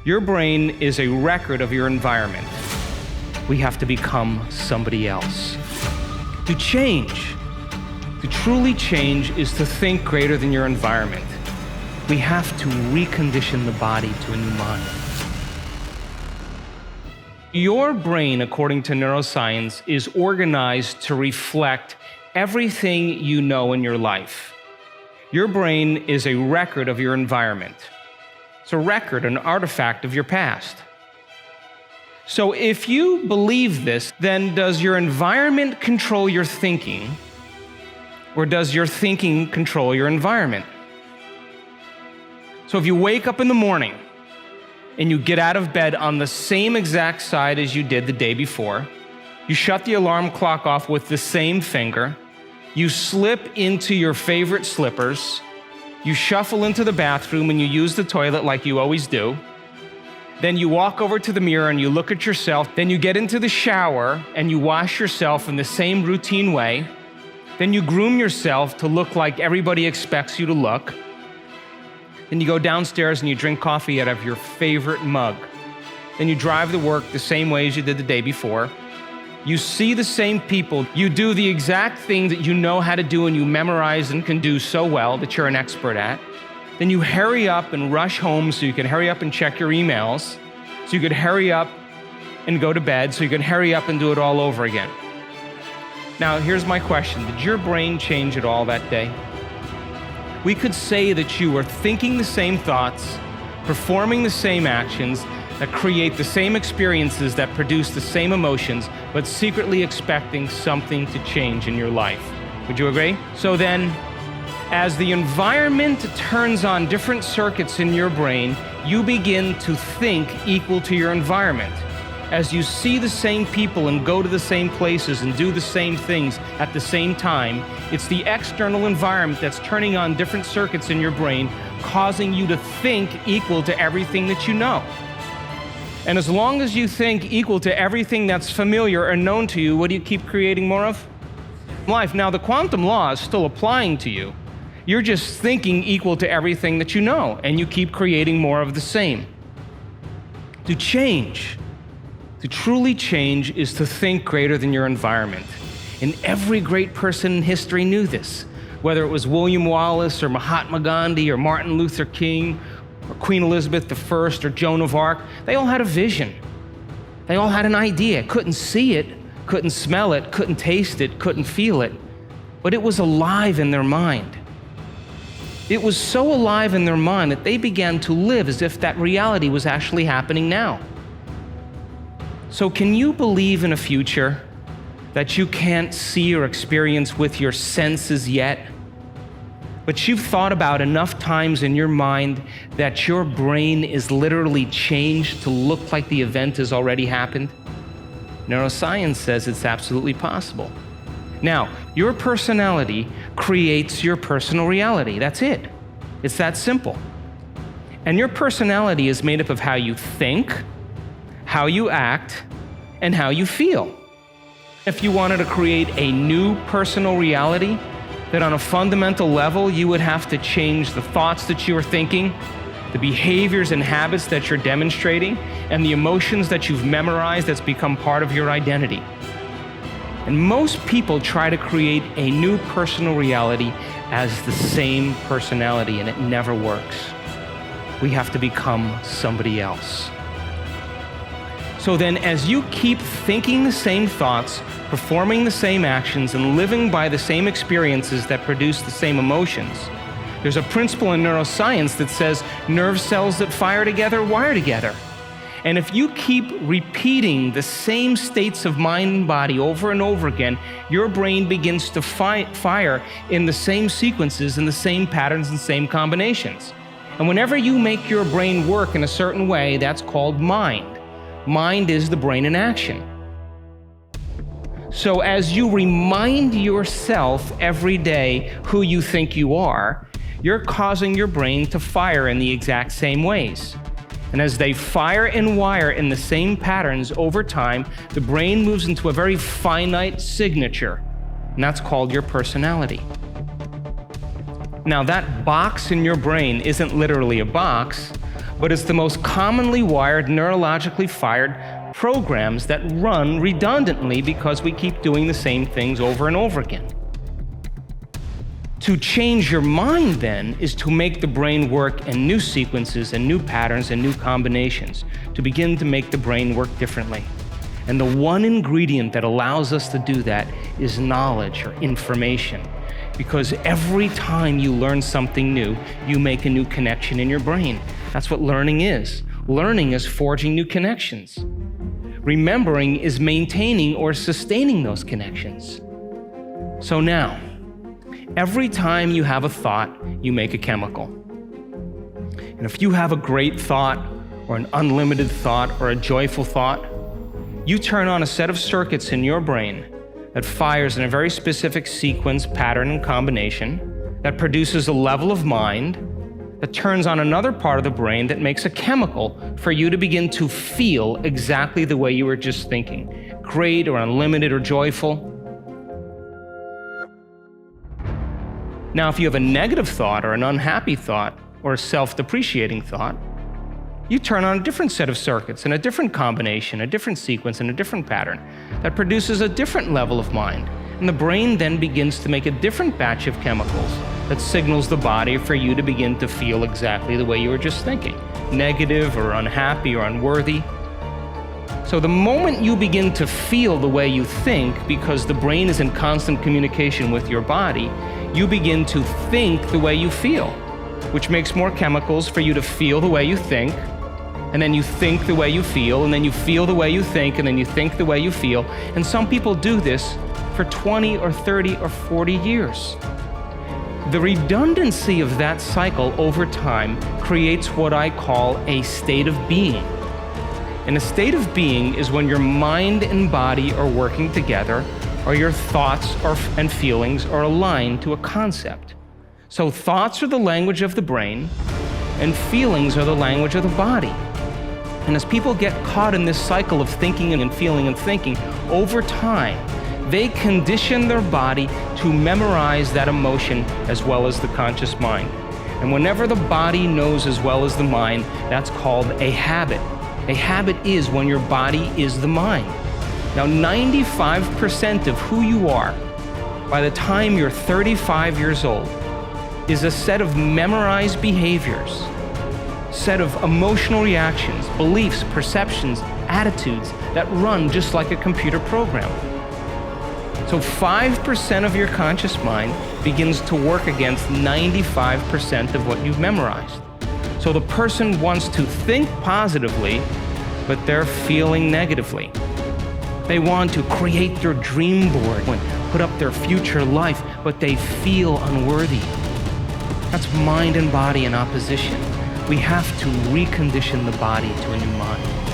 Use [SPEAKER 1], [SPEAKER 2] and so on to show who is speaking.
[SPEAKER 1] Your brain is a record of your environment. We have to become somebody else. To change, to truly change, is to think greater than your environment. We have to recondition the body to a new mind. Your brain, according to neuroscience, is organized to reflect everything you know in your life. Your brain is a record of your environment. It's a record, an artifact of your past. So if you believe this, then does your environment control your thinking, or does your thinking control your environment? So if you wake up in the morning and you get out of bed on the same exact side as you did the day before, you shut the alarm clock off with the same finger, you slip into your favorite slippers, you shuffle into the bathroom and you use the toilet like you always do, then you walk over to the mirror and you look at yourself, then you get into the shower and you wash yourself in the same routine way, then you groom yourself to look like everybody expects you to look, then you go downstairs and you drink coffee out of your favorite mug, then you drive to work the same way as you did the day before, you see the same people, you do the exact thing that you know how to do and you memorize and can do so well that you're an expert at. Then you hurry up and rush home so you can hurry up and check your emails, so you could hurry up and go to bed, so you can hurry up and do it all over again. Now, here's my question. Did your brain change at all that day? We could say that you were thinking the same thoughts, performing the same actions, that create the same experiences, that produce the same emotions, but secretly expecting something to change in your life. Would you agree? So then, as the environment turns on different circuits in your brain, you begin to think equal to your environment. As you see the same people and go to the same places and do the same things at the same time, it's the external environment that's turning on different circuits in your brain, causing you to think equal to everything that you know. And as long as you think equal to everything that's familiar or known to you, what do you keep creating more of? Life. Now, the quantum law is still applying to you. You're just thinking equal to everything that you know, and you keep creating more of the same. To change, to truly change, is to think greater than your environment. And every great person in history knew this, whether it was William Wallace or Mahatma Gandhi or Martin Luther King or Queen Elizabeth I or Joan of Arc. They all had a vision. They all had an idea. Couldn't see it, couldn't smell it, couldn't taste it, couldn't feel it, but it was alive in their mind. It was so alive in their mind that they began to live as if that reality was actually happening now. So can you believe in a future that you can't see or experience with your senses yet, but you've thought about enough times in your mind that your brain is literally changed to look like the event has already happened? Neuroscience says it's absolutely possible. Now, your personality creates your personal reality. That's it. It's that simple. And your personality is made up of how you think, how you act, and how you feel. If you wanted to create a new personal reality, that on a fundamental level, you would have to change the thoughts that you are thinking, the behaviors and habits that you're demonstrating, and the emotions that you've memorized that's become part of your identity. And most people try to create a new personal reality as the same personality, and it never works. We have to become somebody else. So then, as you keep thinking the same thoughts, performing the same actions, and living by the same experiences that produce the same emotions, there's a principle in neuroscience that says nerve cells that fire together wire together. And if you keep repeating the same states of mind and body over and over again, your brain begins to fire in the same sequences, in the same patterns and same combinations. And whenever you make your brain work in a certain way, that's called mind. Mind is the brain in action. So as you remind yourself every day who you think you are, you're causing your brain to fire in the exact same ways. And as they fire and wire in the same patterns over time, the brain moves into a very finite signature, and that's called your personality. Now, that box in your brain isn't literally a box, but it's the most commonly wired, neurologically fired programs that run redundantly because we keep doing the same things over and over again. To change your mind, then, is to make the brain work in new sequences and new patterns and new combinations, to begin to make the brain work differently. And the one ingredient that allows us to do that is knowledge or information. Because every time you learn something new, you make a new connection in your brain. That's what learning is. Learning is forging new connections. Remembering is maintaining or sustaining those connections. So now, every time you have a thought, you make a chemical. And if you have a great thought, or an unlimited thought, or a joyful thought, you turn on a set of circuits in your brain that fires in a very specific sequence, pattern, and combination that produces a level of mind that turns on another part of the brain that makes a chemical for you to begin to feel exactly the way you were just thinking, great or unlimited or joyful. Now, if you have a negative thought or an unhappy thought or a self-depreciating thought, you turn on a different set of circuits and a different combination, a different sequence, and a different pattern that produces a different level of mind. And the brain then begins to make a different batch of chemicals that signals the body for you to begin to feel exactly the way you were just thinking, negative or unhappy or unworthy. So the moment you begin to feel the way you think, because the brain is in constant communication with your body, you begin to think the way you feel, which makes more chemicals for you to feel the way you think, and then you think the way you feel, and then you feel the way you think, and then you think the way you feel. And some people do this for 20 or 30 or 40 years. The redundancy of that cycle over time creates what I call a state of being. And a state of being is when your mind and body are working together, or your thoughts and feelings are aligned to a concept. So thoughts are the language of the brain, and feelings are the language of the body. And as people get caught in this cycle of thinking and feeling and thinking, over time, they condition their body to memorize that emotion as well as the conscious mind. And whenever the body knows as well as the mind, that's called a habit. A habit is when your body is the mind. Now, 95% of who you are by the time you're 35 years old is a set of memorized behaviors, set of emotional reactions, beliefs, perceptions, attitudes that run just like a computer program. So 5% of your conscious mind begins to work against 95% of what you've memorized. So the person wants to think positively, but they're feeling negatively. They want to create their dream board and put up their future life, but they feel unworthy. That's mind and body in opposition. We have to recondition the body to a new mind.